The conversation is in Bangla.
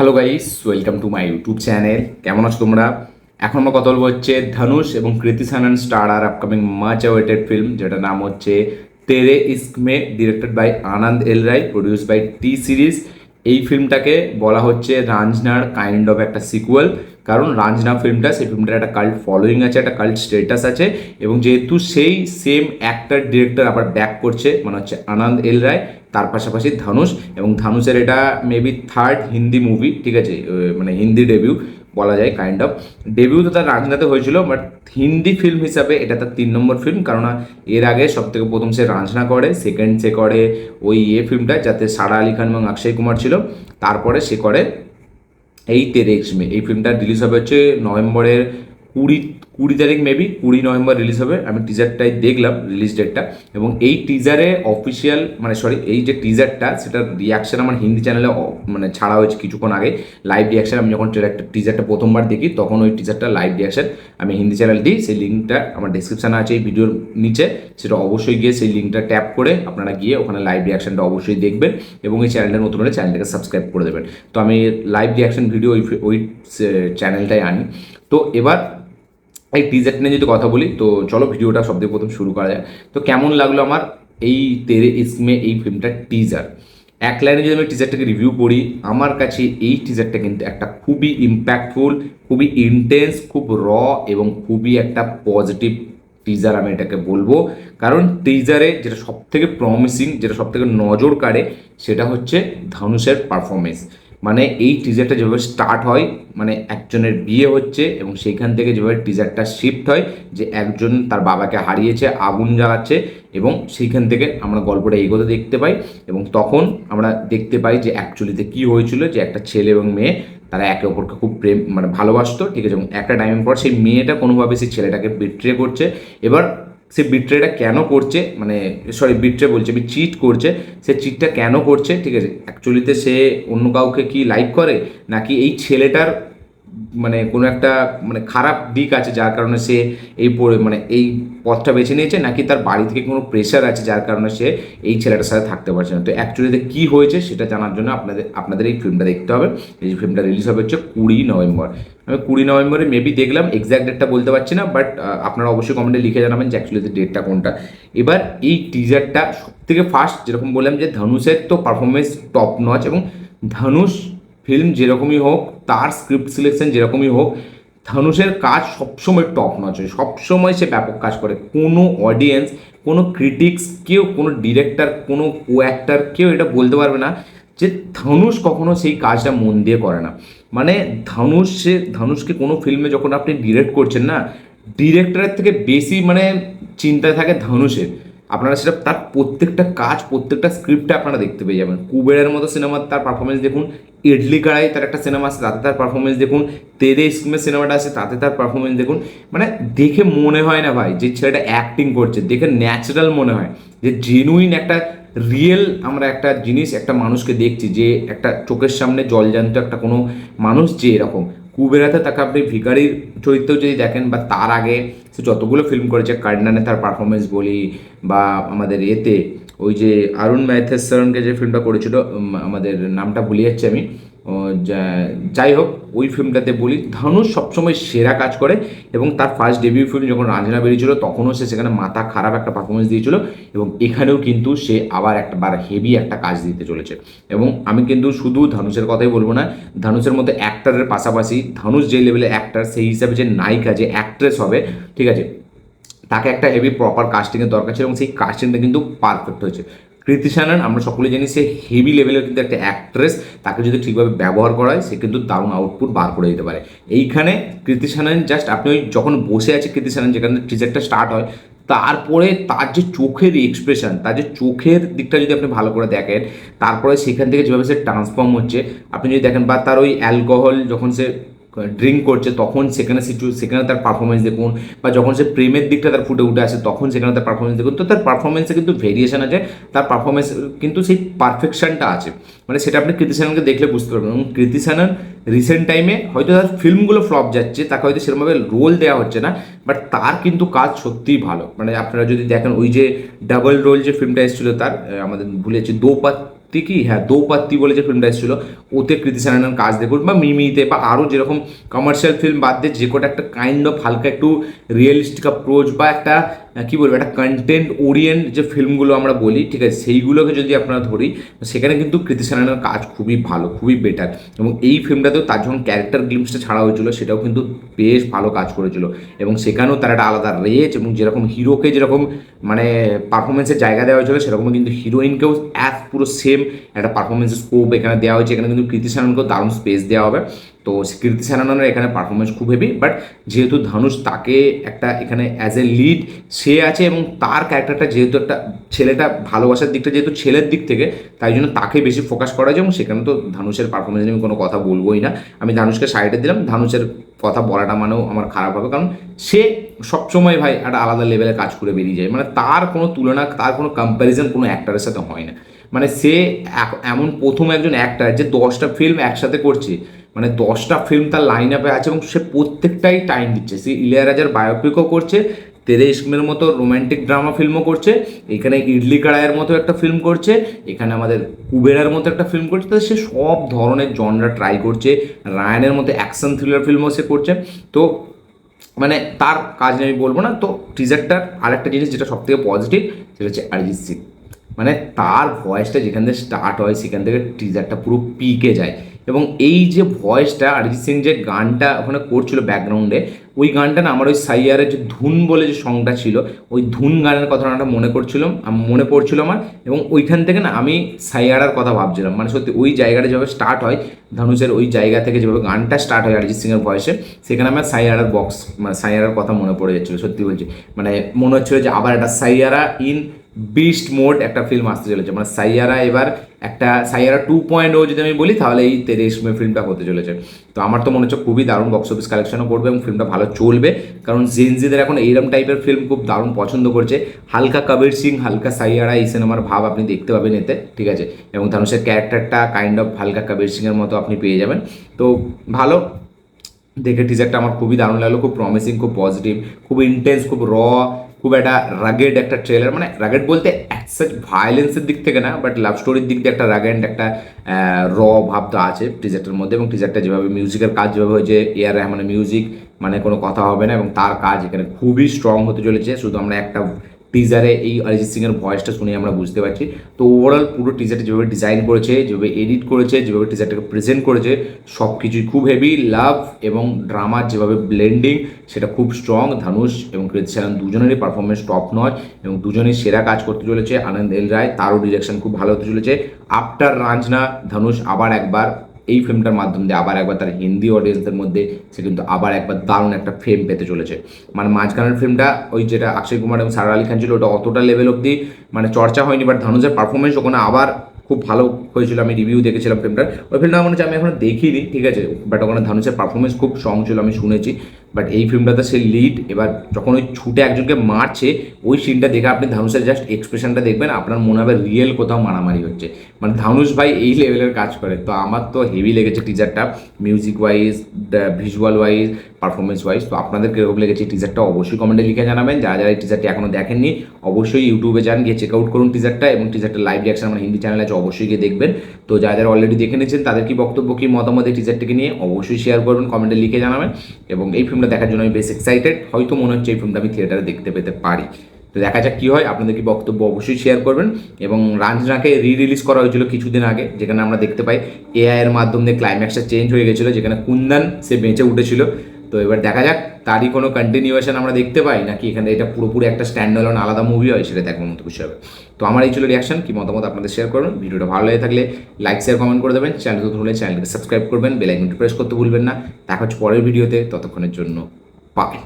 Hello guys, welcome to my YouTube channel. কেমন আছো তোমরা? এখন আমরা কথা বলবো হচ্ছে ধনুষ এবং কৃতি সানন স্টার আর আপকামিং মাচ অ্যাওয়েটেড ফিল্ম, যেটা নাম হচ্ছে Tere Ishq Mein, directed by Anand L Rai, produce by T series. এই ফিল্মটাকে বলা হচ্ছে রাঞ্জনার কাইন্ড অফ একটা সিকুয়াল। কারণ রাঞ্জনা ফিল্মটা, সেই ফিল্মটার একটা কাল্ট ফলোয়িং আছে, একটা কাল্ট স্টেটাস আছে, এবং যেহেতু সেই সেম অ্যাক্টর ডিরেক্টর আবার ব্যাক করছে, মানে হচ্ছে আনন্দ এল রায়, তার পাশাপাশি ধনুষ। এবং ধনুষের এটা মেবি থার্ড হিন্দি মুভি, ঠিক আছে, মানে হিন্দি ডেবিউ বলা যায়, কাইন্ড অফ। ডেবিউ তো তার রাঞ্জনাতে হয়েছিল, বাট হিন্দি ফিল্ম হিসাবে এটা তার 3 নম্বর ফিল্ম। কারণ এর আগে সব থেকে প্রথম সে রাঞ্জনা করে, সেকেন্ড সে করে ওই ফিল্মটা যাতে সারা আলি খান এবং অক্ষয় কুমার ছিল, তারপরে সে করে এই তেরে ইস্ক মে। এই ফিল্মটা রিলিজ হবে হচ্ছে নভেম্বরের কুড়ি কুড়ি তারিখ, মেবি 20 নভেম্বর রিলিজ হবে। আমি টিজারটাই দেখলাম, রিলিজ ডেটটা, এবং এই টিজারে অফিসিয়াল, মানে সরি, এই যে টিজারটা, সেটার রিয়াকশান আমার হিন্দি চ্যানেলে মানে ছাড়া হয়েছে কিছুক্ষণ আগে, লাইভ রিয়াকশান। আমি যখন টিজারটা প্রথমবার দেখি, তখন ওই টিজারটা লাইভ রিয়াকশান আমি হিন্দি চ্যানেল দিই। সেই লিঙ্কটা আমার ডিসক্রিপশানে আছে এই ভিডিওর নিচে, সেটা অবশ্যই গিয়ে সেই লিঙ্কটা ট্যাপ করে আপনারা গিয়ে ওখানে লাইভ রিয়াকশানটা অবশ্যই দেখবেন, এবং এই চ্যানেলটা নতুন হলে চ্যানেলটাকে সাবস্ক্রাইব করে দেবেন। তো আমি লাইভ রিয়াকশান ভিডিও ওই চ্যানেলটাই আনি। তো এবার এই টিজারটা নিয়ে যদি কথা বলি, তো চলো ভিডিওটা সব থেকে প্রথম শুরু করা যায়। তো কেমন লাগলো আমার এই তেরে ইস্ক মে, এই ফিল্মটার টিজার? এক লাইনে যদি আমি টিজারটাকে রিভিউ করি, আমার কাছে এই টিজারটা কিন্তু একটা খুবই ইম্প্যাক্টফুল, খুবই ইন্টেন্স, খুব র, এবং খুবই একটা পজিটিভ টিজার আমি এটাকে বলবো। কারণ টিজারে যেটা সব থেকে প্রমিসিং, যেটা সব থেকে নজর কাড়ে, সেটা হচ্ছে ধনুষের পারফরমেন্স। মানে এই টিজারটা যেভাবে স্টার্ট হয়, মানে একজনের বিয়ে হচ্ছে, এবং সেইখান থেকে যেভাবে টিজারটা শিফট হয়, যে একজন তার বাবাকে হারিয়েছে, আগুন জ্বালাচ্ছে, এবং সেইখান থেকে আমরা গল্পটা এগোতে দেখতে পাই। এবং তখন আমরা দেখতে পাই যে অ্যাকচুয়ালিতে কী হয়েছিল, যে একটা ছেলে এবং মেয়ে, তারা একে অপরকে খুব প্রেম, মানে ভালোবাসতো, ঠিক আছে, এবং একটা টাইমের পর সেই মেয়েটা কোনোভাবে সেই ছেলেটাকে বিট্রে করছে। এবার সে বিট্রেটা কেন করছে, মানে সরি, বিট্রে বলছে, আমি চিট করছে, সে চিটটা কেন করছে, ঠিক আছে, অ্যাকচুয়ালিতে সে অন্য কাউকে কি লাইক করে, নাকি এই ছেলেটার মানে কোনো একটা মানে খারাপ দিক আছে যার কারণে সে মানে এই পথটা বেছে নিয়েছে, নাকি তার বাড়ি থেকে কোনো প্রেশার আছে যার কারণে সে এই ছেলেটার সাথে থাকতে পারছে না। তো অ্যাকচুয়ালিতে কী হয়েছে সেটা জানার জন্য আপনাদের এই ফিল্মটা দেখতে হবে। এই ফিল্মটা রিলিজ হবে হচ্ছে 20 নভেম্বর। আমি 20 নভেম্বরে মেবি দেখলাম, এক্স্যাক্ট ডেটটা বলতে পারছি না, বাট আপনারা অবশ্যই কমেন্টে লিখে জানাবেন যে অ্যাকচুয়ালি ডেটটা কোনটা। এবার এই টিজারটা সব থেকে ফার্স্ট, যেরকম বললাম যে ধনুষের তো পারফরমেন্স টপ নচ, এবং ধনুষ ফিল্ম যেরকমই হোক, তার স্ক্রিপ্ট সিলেকশন যেরকমই হোক, ধনুষের কাজ সবসময় টপ নচ হয়, সবসময় সে ব্যাপক কাজ করে। কোনো অডিয়েন্স, কোনো ক্রিটিক্স, কেউ, কোনো ডিরেক্টর, কোনো কো অ্যাক্টার, কেউ এটা বলতে পারবে না যে ধনুষ কখনো সেই কাজটা মন দিয়ে করে না। মানে ধনুষকে কোনো ফিল্মে যখন আপনি ডিরেক্ট করছেন না, ডিরেক্টরের থেকে বেশি মানে চিন্তা থাকে ধনুষের। আপনারা সেটা তার প্রত্যেকটা কাজ, প্রত্যেকটা স্ক্রিপ্টে আপনারা দেখতে পেয়ে যাবেন। কুবেরের মতো সিনেমার তার পারফরমেন্স দেখুন, ইডলি কড়াই তার একটা সিনেমা আছে, তাতে তার পারফরমেন্স দেখুন, তেরে ইস্ক মে সিনেমাটা আছে, তাতে তার পারফরমেন্স দেখুন। মানে দেখে মনে হয় না ভাই যে ছেলেটা অ্যাক্টিং করছে, দেখে ন্যাচারাল মনে হয়, যে জেনুইন একটা রিয়েল আমরা একটা জিনিস, একটা মানুষকে দেখছি, যে একটা চোখের সামনে জলজান্ত একটা কোনো মানুষ, যে এরকম কুবেরাতে তাকে আপনি ভিখারির চরিত্রেও যদি দেখেন, বা তার আগে সে যতগুলো ফিল্ম করেছে, কার্নানে তার পারফরমেন্স বলি, বা আমাদের এতে ওই যে অরুণ ম্যাথেসরনকে যে ফিল্মটা করেছিল, আমাদের নামটা ভুলে যাচ্ছি আমি, যাই হোক, ওই ফিল্মটাতে বলি ধনুষ সবসময় সেরা কাজ করে। এবং তার ফার্স্ট ডেবিউ ফিল্ম যখন রাঞ্জনা বেরিয়েছিল, তখনও সে সেখানে মাথা খারাপ একটা পারফরমেন্স দিয়েছিল, এবং এখানেও কিন্তু সে আবার একটা বার হেভি একটা কাজ দিতে চলেছে। এবং আমি কিন্তু শুধু ধনুষের কথাই বলবো না, ধনুষের মধ্যে অ্যাক্টারের পাশাপাশি ধনুষ যে লেভেলের অ্যাক্টার, সেই হিসাবে যে নায়িকা, যে অ্যাক্ট্রেস হবে, ঠিক আছে, তাকে একটা হেভি প্রপার কাস্টিংয়ের দরকার ছিল, এবং সেই কাস্টিংটা কিন্তু পারফেক্ট হয়েছে। কৃতি সানন আমরা সকলে জানি সে হেভি লেভেলের কিন্তু একটা অ্যাক্ট্রেস, তাকে যদি ঠিকভাবে ব্যবহার করা হয়, সে কিন্তু দারুণ আউটপুট বার করে দিতে পারে। এইখানে কৃতি সানন জাস্ট, আপনি ওই যখন বসে আছে কৃতি সানন, যেখানে টিজারটা স্টার্ট হয়, তারপরে তার যে চোখের এক্সপ্রেশন, তার যে চোখের দিকটা যদি আপনি ভালো করে দেখেন, তারপরে সেখান থেকে যেভাবে সে ট্রান্সফর্ম হচ্ছে আপনি যদি দেখেন, বা তার ওই অ্যালকোহল যখন সে ড্রিঙ্ক করছে, তখন সেখানে তার পারফরমেন্স দেখুন, বা যখন সে প্রেমের দিকটা তার ফুটে উঠে আসে, তখন সেখানে তার পারফরমেন্স দেখুন। তো তার পারফরমেন্সে কিন্তু ভেরিয়েশন আছে, তার পারফরমেন্স কিন্তু সেই পারফেকশনটা আছে, মানে সেটা আপনি কৃতি সাননকে দেখলে বুঝতে পারবেন। এবং কৃতি সানন রিসেন্ট টাইমে হয়তো তার ফিল্মগুলো ফ্লপ যাচ্ছে, তাকে হয়তো সেরকমভাবে রোল দেওয়া হচ্ছে না, বাট তার কিন্তু কাজ সত্যিই ভালো। মানে আপনারা যদি দেখেন ওই যে ডাবল রোল যে ফিল্মটা এসেছিলো তার, আমাদের ভুলেছি, দোপাত্তি কি, হ্যাঁ দোপাত্তি বলে যে ফিল্মটা এসেছিলো, ওতে কৃতি সাননের কাজ দেখুন, বা মিমিতে, বা আরও যেরকম কমার্শিয়াল ফিল্ম বাদ দিয়ে যে কটা একটা কাইন্ড অফ হালকা একটু রিয়েলিস্টিক অ্যাপ্রোচ বা একটা কী বলবো একটা কন্টেন্ট ওরিয়েন্ট যে ফিল্মগুলো আমরা বলি, ঠিক আছে, সেইগুলোকে যদি আপনারা ধরি, সেখানে কিন্তু কৃতি সাননের কাজ খুবই ভালো, খুবই বেটার। এবং এই ফিল্মটাতেও তার যখন ক্যারেক্টার গ্লিমসটা ছাড়া হয়েছিল, সেটাও কিন্তু বেশ ভালো কাজ করেছিল। এবং সেখানেও তার একটা আলাদা রেঞ্জ, এবং যেরকম হিরোকে যেরকম মানে পারফরমেন্সের জায়গা দেওয়া হয়েছিল, সেরকম কিন্তু হিরোইনকেও পুরো সেম একটা পারফরমেন্সের স্কোপ এখানে দেওয়া হয়েছে। এখানে কিন্তু কৃতি সাননকেও দারুণ স্পেস দেওয়া হবে। তো কৃতি সাননের এখানে পারফরমেন্স খুব হেভি, বাট যেহেতু ধানুষ তাকে একটা এখানে অ্যাজ এ লিড সে আছে, এবং তার ক্যারেক্টারটা যেহেতু একটা ছেলেটা ভালোবাসার দিকটা যেহেতু ছেলের দিক থেকে, তাই জন্য তাকে বেশি ফোকাস করা যায়। এবং সেখানে তো ধানুষের পারফরমেন্স নিয়ে আমি কোনো কথা বলবোই না, আমি ধানুষকে সাইডে দিলাম। ধানুষের কথা বলাটা মানেও আমার খারাপ হবে, কারণ সে সবসময় ভাই একটা আলাদা লেভেলে কাজ করে বেরিয়ে যায়, মানে তার কোনো তুলনা, তার কোনো কম্প্যারিজন কোনো অ্যাক্টারের সাথে হয় না। মানে সে এমন প্রথম একজন অ্যাক্টার যে 10টা ফিল্ম একসাথে করছে, মানে 10টা ফিল্ম তার লাইন আপে আছে, এবং সে প্রত্যেকটাই টাইম দিচ্ছে। সে ইলিয়ারাজার বায়োপিকও করছে, তেরে ইস্কমের মতো রোম্যান্টিক ড্রামা ফিল্মও করছে, এখানে ইডলি কড়াইয়ের মতো একটা ফিল্ম করছে, এখানে আমাদের কুবেরার মতো একটা ফিল্ম করছে। তো সে সব ধরনের জনরা ট্রাই করছে, রায়ানের মতো অ্যাকশন থ্রিলার ফিল্মও সে করছে। তো মানে তার কাজ নিয়ে আমি বলবো না। তো টিজারটার আরেকটা জিনিস যেটা সবথেকে পজিটিভ, সেটা হচ্ছে অরিজিৎ সিং। মানে তার ভয়েসটা যেখান থেকে স্টার্ট হয়, সেখান থেকে টিজারটা পুরো পিকে যায়। এবং এই যে ভয়েসটা অরিজিৎ সিং যে গানটা ওখানে করছিল ব্যাকগ্রাউন্ডে, ওই গানটা না আমার ওই সাইয়ারের যে ধুন বলে যে সংটা ছিল, ওই ধুন গানের কথাটা মনে পড়ছিল আমার। এবং ওইখান থেকে না আমি সাইয়ারার কথা ভাবছিলাম, মানে সত্যি ওই জায়গাটা যেভাবে স্টার্ট হয়, ধনুষের ওই জায়গা থেকে যেভাবে গানটা স্টার্ট হয় অরিজিৎ সিংয়ের ভয়েসে, সেখানে আমার সাইয়ারার মানে সাইয়ারার কথা মনে পড়ে যাচ্ছিলো। সত্যি বলছি, মানে মনে হচ্ছিলো যে আবার একটা সাইয়ারা ইন বিস্ট মোড একটা ফিল্ম আসতে চলেছে। মানে সাইয়ারা এবার একটা সাইয়ারা 2.0 যদি আমি বলি, তাহলে এই তেরে ইস্ক মে ফিল্মটা হতে চলেছে। তো আমার তো মনে হচ্ছে খুবই দারুণ বক্স অফিস কালেকশনও করবে, এবং ফিল্মটা ভালো চলবে, কারণ জেনজিদের এখন এইরকম টাইপের ফিল্ম খুব দারুণ পছন্দ করছে। হালকা কবির সিং, হালকা সাইয়ারা, এই সিনেমার ভাব আপনি দেখতে পাবেন এতে, ঠিক আছে। এবং ধানুষের ক্যারেক্টারটা কাইন্ড অফ হালকা কবির সিংয়ের মতো আপনি পেয়ে যাবেন। তো ভালো দেখে টিজারটা আমার খুবই দারুণ লাগলো, খুব প্রমিসিং, খুব পজিটিভ, খুব ইন্টেন্স, খুব খুব একটা রাগেড একটা ট্রেলার। মানে রাগেড বলতে অ্যাজ ভায়োলেন্সের দিক থেকে না, বাট লাভ স্টোরির দিক দিয়ে একটা রাগেড একটা ভাবটা আছে টিজারটার মধ্যে। এবং টিজারটা যেভাবে মিউজিকের কাজ যেভাবে হয়েছে, এআর রহমানের মিউজিক, মানে কোনো কথা হবে না। এবং তার কাজ এখানে খুবই স্ট্রং হতে চলেছে। শুধু আমরা একটা টিজারে এই অরিজিৎ সিংয়ের ভয়েসটা শুনে আমরা বুঝতে পারছি। তো ওভারঅল পুরো টিজারটা যেভাবে ডিজাইন করেছে, যেভাবে এডিট করেছে, যেভাবে টিজারটাকে প্রেজেন্ট করেছে, সব কিছুই খুব হেভি। লাভ এবং ড্রামার যেভাবে ব্লেন্ডিং, সেটা খুব স্ট্রং। ধানুষ এবং কৃতি সানন দুজনেরই পারফরমেন্স টপ নয়, এবং দুজনেই সেরা কাজ করতে চলেছে। আনন্দ এল রায়, তারও ডিরেকশন খুব ভালো হতে চলেছে। আফটার রাঞ্জনা, ধানুষ আবার একবার এই ফিল্মটার মাধ্যম দিয়ে আবার একবার তার হিন্দি অডিয়েন্সের মধ্যে সে কিন্তু আবার একবার দারুণ একটা ফেম পেতে চলেছে। মানে মাঝখানের ফিল্মটা ওই যেটা অক্ষয় কুমার এবং সারা আলি খান ছিল, ওটা অতটা লেভেল অব্দি মানে চর্চা হয়নি, বাট ধানুষের পারফরমেন্স ওখানে আবার খুব ভালো হয়েছিল। আমি রিভিউ দেখেছিলাম ফিল্মটার, ওই ফিল্মটা মনে হচ্ছে আমি এখনো দেখিনি, ঠিক আছে, বাট ওখানে ধানুষের পারফরমেন্স খুব স্ট্রং ছিল, আমি শুনেছি। বাট এই ফিল্মটাতে সে লিড, এবার যখন ওই ছুটে একজনকে মারছে, ওই সিনটা দেখে আপনি ধানুষের জাস্ট এক্সপ্রেশনটা দেখবেন, আপনার মনে হবে রিয়েল কোথাও মারামারি হচ্ছে। মানে ধানুষ ভাই এই লেভেলের কাজ করে। তো আমার তো হেভি লেগেছে টিজারটা, music wise, visual wise, performance wise. তো আপনাদের কীরকম লেগেছে টিজারটা অবশ্যই কমেন্টে লিখে জানাবেন। যারা যারা এই টিজারটি এখনও দেখেননি, অবশ্যই ইউটিউবে যান, গিয়ে চেক আউট করুন টিজারটা, এবং টিজারটার লাইভ রিয়াকশন আমার হিন্দি চ্যানেল আছে, অবশ্যই গিয়ে দেখবেন। তো যারা যারা অলরেডি দেখে নিয়েছেন, তাদের কি বক্তব্য, কি মতামত এই টিজারটিকে নিয়ে, অবশ্যই শেয়ার করবেন, কমেন্টে লিখে জানাবেন। এবং এই ফিল্মটা দেখার জন্য আমি বেশ এক্সাইটেড। হয়তো মনে হচ্ছে এই ফিল্মটা আমি থিয়েটারে দেখতে পেতে পারি। তো দেখা যাক কী হয়, আপনাদের কি বক্তব্য অবশ্যই শেয়ার করবেন। এবং রাঞ্জনাকে রিলিজ করা হয়েছিল কিছুদিন আগে, যেখানে আমরা দেখতে পাই এআই এর মাধ্যমে ক্লাইম্যাক্সটা চেঞ্জ হয়ে গেছিলো, যেখানে কুন্দন সে বেঁচে উঠেছিল। তো এবার দেখা যাক তারই কোনো কন্টিনিউয়েশন আমরা দেখতে পাই, নাকি এখানে এটা পুরোপুরি একটা স্ট্যান্ডঅ্যালোন আলাদা মুভি হয়, সেটা দেখার মতো বিষয় হবে। তো আমার এই ছিল রিয়াকশন, কি মতামত আপনাদের শেয়ার করবেন। ভিডিওটা ভালো লাগে থাকলে লাইক শেয়ার কমেন্ট করে দেবেন, চ্যানেল নতুন হলে চ্যানেলকে সাবস্ক্রাইব করবেন, বেল আইকনটি প্রেস করতে ভুলবেন না। দেখা হচ্ছে পরের ভিডিওতে, ততক্ষণের জন্য বাই।